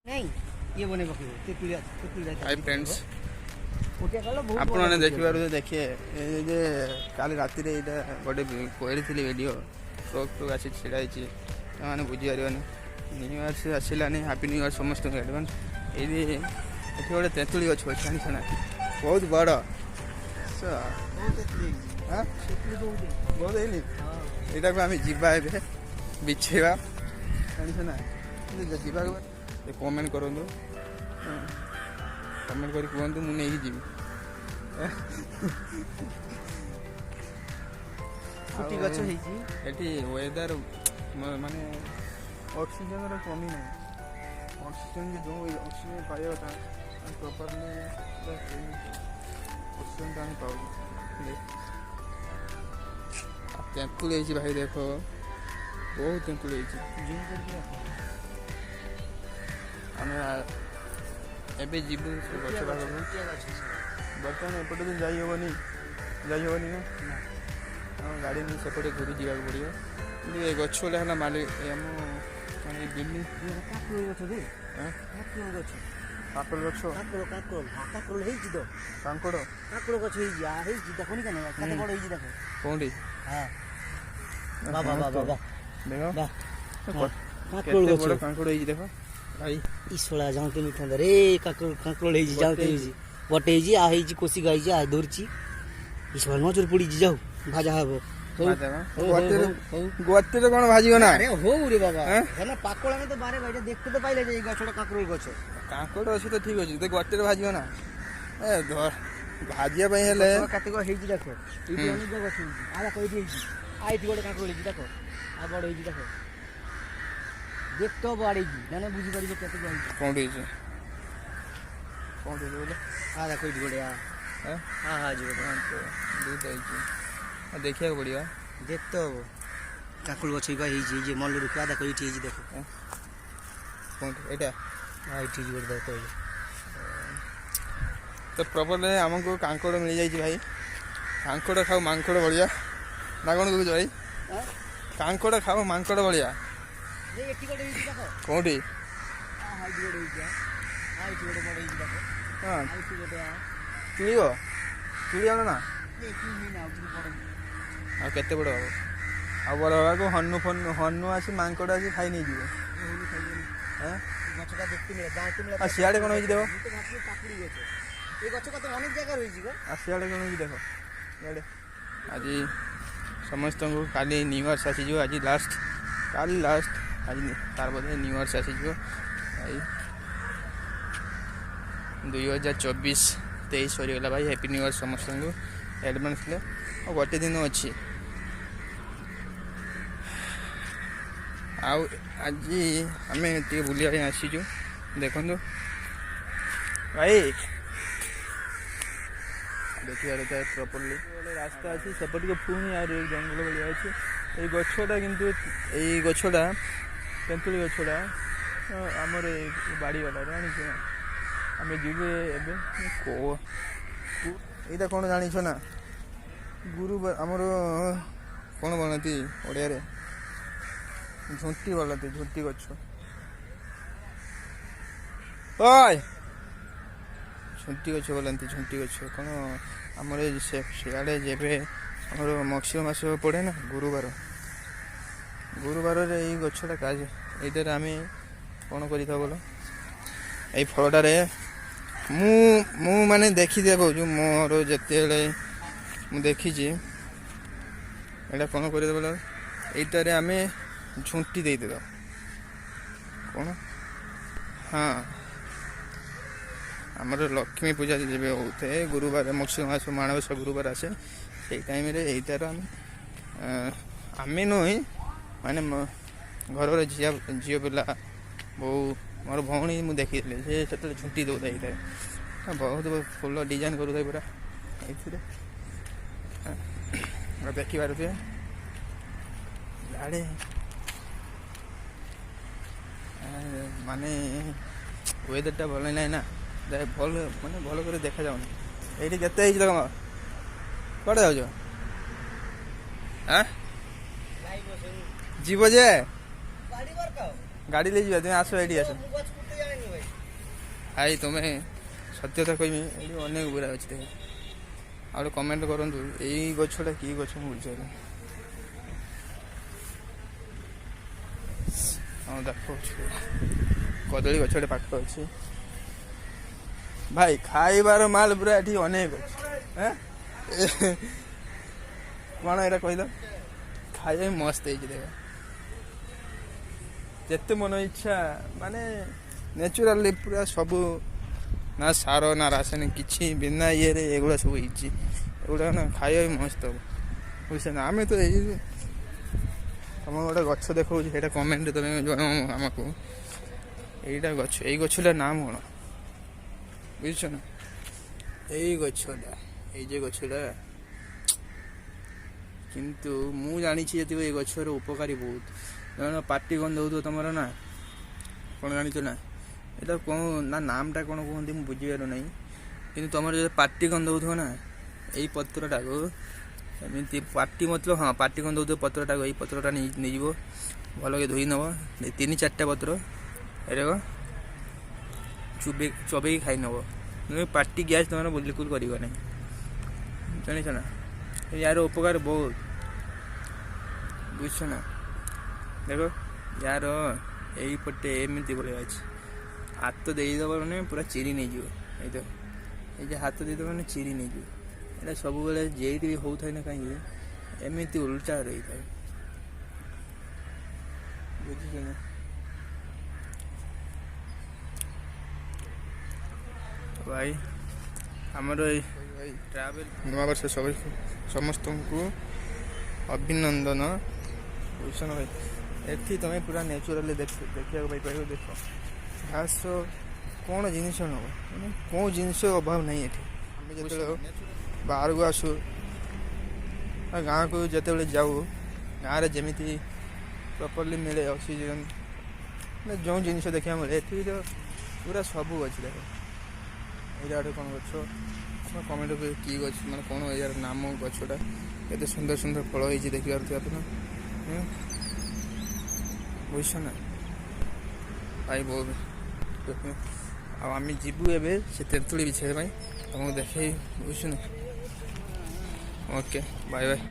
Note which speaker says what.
Speaker 1: नहीं ये बने पकेबो तेतुलिया तेतुलिया
Speaker 2: हाय फ्रेंड्स
Speaker 1: ओटिया कलो बहुत
Speaker 2: आपने देखिबार देखिए जे काली राति रे एटा गोटे कोइरथिली वीडियो ट्रक ट्रक आसी छिड़ा हिची माने बुझी पारिबनी न्यू इयर से आसिलानी हैप्पी न्यू इयर समस्त एडवांस एदी एठी गोटे तेतुली गछ अछि छना बहुत बड़
Speaker 1: बहुत तेतुली
Speaker 2: हां
Speaker 1: तेतुली
Speaker 2: बहुत एली
Speaker 1: हां
Speaker 2: एटा को आमी जिबा एबे बिछेबा छना जिबा कमेंट करंतु कमेंट करी कहतु मु नहीं जीवी
Speaker 1: फुटी गछ हेची
Speaker 2: एठी वेदर माने ऑक्सीजन रो कमी नहीं ऑक्सीजन जो ऑक्सीजन पाया था प्रॉपर्ली ऑक्सीजन नहीं पाऊ तेंतुल है भाई देखो बहुत तेंतुल है
Speaker 1: जूम करके रखो
Speaker 2: आमे एबे जीबु से गछ भाग बर्तमान एपटे तो जाई होबनी ना गाड़ी में सेपटे घूरी जावा पड़ियो ये गछोला हला मालिक हम माने दिल्ली
Speaker 1: काकुल गछ दे
Speaker 2: हां
Speaker 1: काकुल गछ
Speaker 2: काकुल गछ
Speaker 1: काकुल हेची तो
Speaker 2: कांकोड़
Speaker 1: काकुल गछ हेची आ हेची देखो नि कने कते बड़ हेची देखो
Speaker 2: कोंडी
Speaker 1: हां बाबा बाबा
Speaker 2: देखो
Speaker 1: बा
Speaker 2: काकुल गछ बड़ कांकोड़ हेची देखो भाई
Speaker 1: ईश्वरा जाऊते मिठा रे काकुल हेची जाऊते हेची बटे हेची आ हेची कोसी गाइची आ दूरची ईश्वर नजर पड़ी जाऊ भाजा हबो
Speaker 2: गोटे कोन भाजियो ना
Speaker 1: अरे हो रे बाबा हेना पाकोला में तो बारे भाई देखते तो पाइले जे गछटा काकुल गछ
Speaker 2: कांकोड़ अछि तो ठीक अछि तो गोटे भाजियो ना ए भाजिया पई हेले
Speaker 1: कते को हेची देखो इटी अनेक गछ हेची आला कइटी हेची आइटी गोटे काकुल हेची देखो आ बड़ हेची देखो देख तो बाड़ेगी जाने बुझी परिबे कते को हेची
Speaker 2: कोन हेची बोले
Speaker 1: आ देखो इटी गोटे हां हां जी गोटे
Speaker 2: दूध हेची देखिया पड़िया
Speaker 1: देख तो काकुल गछ का हेची जे मन रुक आ देखो इटी हेची देखो
Speaker 2: कोन एटा
Speaker 1: आ इटी गोटे देखो
Speaker 2: तो प्रॉपर हमको कांकोड़ मिल जाई भाई कांकोड़ खाओ मांकोड़ बढ़िया ना कोन कहू भाई कांकोड़ खाओ मांकोड़ बढ़िया
Speaker 1: ये एटी गोटे हेची देखो
Speaker 2: कोठी
Speaker 1: आ हाई गोटे हेची आ इटी गोटे बड़ हेची देखो
Speaker 2: हां
Speaker 1: आ इटी गोटे आ
Speaker 2: किलियो किलियो ना
Speaker 1: देखी ही ना उठी बड़
Speaker 2: आ केते बड़ हो आ बड़ होगा को हन्नु आसी मांकोड़ आसी खाई नहीं जीवो हैं
Speaker 1: गछटा देखते मिले दांत मिले
Speaker 2: आ सियाड़े कोन होई देखो
Speaker 1: तो भाबी काकुड़ी गछ ए गछ कत अनेक जगह रहिजी गो
Speaker 2: आ सियाड़े कोन होई देखो इयाड़े आज समस्त को काली न्यू इयर आसी जो आज लास्ट काली लास्ट आज तार बदे न्यू इयर आसी जो भाई 2024 23 सरी गला भाई हैप्पी न्यू इयर समस्त को एडवांस ले और गोटे दिन अच्छी आज आम टे बुलिया आसीचु देखु भाई देखिए प्रॉपर्ली रास्ता अच्छी सेपट को पुणी आ जंगल भाया अच्छे ये गछटा किंतु ये गछटा तेंतुली गछटा आमर बाड़ी वाला जानी आम जीवे एटा कौन जानिछ ना गुरु आमर कौन बनती ओडिया रे झुंटी बोलते झुंटी गछ ओय झुंटी गछ बोलती झुंटी गछ कौन आमर सियाड़े जेबे आमर मक्सिर मास पड़े ना गुरुवार रे ये गछटा काज एटार आम कौन करिथा बोलो ये फलटार मु माने देखी दे कहूँ मोर जिते मु देखी एटा कौन कर बोलो यटार आम झुंटी दे देव कौन हाँ आमर लक्ष्मी पूजा जब होते गुरुवार मक्सिर मास माणबसा गुरुवार आसे से टाइम यटार आम नुह माने घर झील पिला बो मोर भौणी मुझे देखी से झुंटी दौदा ये बहुत फुल डिजाइन करूँ पूरा ये देखी पारे इे माने वेदरटा भल ना ना भल माने भल कर देखा जाऊनी ये केते कम कड़े जाऊ जीव जे गाड़ी ले जावा तुम आस ये आस ଭାଇ ତୁମେ ସତ୍ୟତା କହିବି ଏଠି ଅନେକ ଗୁଡ଼ା ଅଛି ଦେଖ। ଆଉ ଗୋଟେ କମେଣ୍ଟ କରନ୍ତୁ ଏଇ ଗଛଟା କି ଗଛ ମୁଁ ବୁଝିପାରିନି। ହଁ ଦେଖଉଛି କଦଳୀ ଗଛଟେ ପାଖ ଅଛି। ଭାଇ ଖାଇବାର ମାଲ ପୁରା ଏଠି ଅନେକ ଅଛି। କ'ଣ ଏଇଟା କହିଲ? ଖାଇବା ମସ୍ତ ହେଇଛି ଦେଖ। ଯେତେ ମନ ଇଚ୍ଛା ମାନେ ନ୍ୟାଚୁରାଲି ପୁରା ସବୁ, ନା ସାର ନା ରାସାୟନିକ କିଛି ବିନା ଇଏରେ ଏଗୁଡ଼ା ସବୁ ହେଇଛି। ଏଗୁଡ଼ା ନା ଖାଇବା ବି ମସ୍ତ ହେବ ବୁଝିଛ ନା। ଆମେ ତ ଏଇ ତମ ଗୋଟେ ଗଛ ଦେଖାଉଛି ସେଇଟା କମେଣ୍ଟ ତମେ ଜଣାଅ ଆମକୁ। ଏଇଟା ଗଛ, ଏଇ ଗଛଟା ନାମ କ'ଣ ବୁଝୁଛ ନା? ଏଇ ଗଛଟା, ଏଇ ଯେ ଗଛଟା, କିନ୍ତୁ ମୁଁ ଜାଣିଛି ଯେତିକି ଏଇ ଗଛର ଉପକାରୀ ବହୁତ। କାରଣ ପାଟି ଗନ୍ଧ ହେଉଥିବ ତମର ନା, କ'ଣ ଜାଣିଛ ନା? ଏଇଟା କ'ଣ ନା ନାମଟା କ'ଣ କୁହନ୍ତି ମୁଁ ବୁଝିପାରୁ ନାହିଁ। କିନ୍ତୁ ତମର ଯଦି ପାଟି ଗନ୍ଧ ହେଉଥିବ ନା, ଏଇ ପତ୍ରଟାକୁ ଏମିତି ପାଟି ମତଲବ ହଁ ପାଟି ଗନ୍ଧ ହେଉଥିବ ପତ୍ରଟାକୁ, ଏଇ ପତ୍ରଟା ନେଇଯିବ ଭଲକି ଧୋଇ ନେବ। 3-4ଟା ପତ୍ର ଏଇଟାକ ଚୋବେଇକି ଖାଇ ନେବ। ପାଟି ଗ୍ୟାସ୍ ତମର ବିଲକୁଲ କରିବ ନାହିଁ ଜାଣିଛ ନା। ୟାର ଉପକାର ବହୁତ ବୁଝଛ ନା। ଦେଖ ୟାର ଏଇପଟେ ଏମିତି ଭଳିଆ ଅଛି, ହାତ ଦେଇଦେବ ମାନେ ପୁରା ଚିରି ନେଇଯିବ। ଏଇ ଦେଖ, ଏଇ ଯେ ହାତ ଦେଇଦେବ ମାନେ ଚିରି ନେଇଯିବ। ଏଇଟା ସବୁବେଳେ ଯେଇଠି ବି ହେଉଥାଏ ନା କାହିଁକି ଏମିତି ଉଲ୍ଟା ରହିଥାଏ ବୁଝିଛ ନା। ଭାଇ ଆମର ଏଇ ଟ୍ରାଭେଲ ନୂଆବର୍ଷ ସମସ୍ତଙ୍କୁ ଅଭିନନ୍ଦନ ବୁଝଛ ନା ଭାଇ। ଏଠି ତୁମେ ପୁରା ନ୍ୟାଚୁରାଲି ଦେଖିବାକୁ ପାଇପାରିବ। ଦେଖ ଘାସ କ'ଣ ଜିନିଷ ନେବ ମାନେ କେଉଁ ଜିନିଷ ଅଭାବ ନାହିଁ ଏଠି। ଆମେ ଯେତେବେଳେ ବାହାରକୁ ଆସୁ ଗାଁକୁ ଯେତେବେଳେ ଯାଉ, ଗାଁରେ ଯେମିତି ପ୍ରପରଲି ମିଳେ ଅକ୍ସିଜେନ୍ ମାନେ ଯେଉଁ ଜିନିଷ ଦେଖିବାକୁ ମିଳେ ଏଠି ତ ପୁରା ସବୁ ଅଛି। ଦେଖ ଏଇଟା ଗୋଟେ କ'ଣ ଗଛ, ଆପଣ କମେଣ୍ଟ କରିବେ କି ଗଛ ମାନେ କ'ଣ ଏହାର ନାମ ଗଛଟା। କେତେ ସୁନ୍ଦର ସୁନ୍ଦର ଫଳ ହେଇଛି ଦେଖିପାରୁଥିବେ ଆପଣ ବୁଝଛ ନା ଭାଇ। ବହୁତ ଆଉ ଆମେ ଯିବୁ ଏବେ ସେ ତେନ୍ତୁଳି ବିଛେଇବା ପାଇଁ, ତମକୁ ଦେଖେଇ ବୁଝୁଛୁ ନା। Okay bye bye.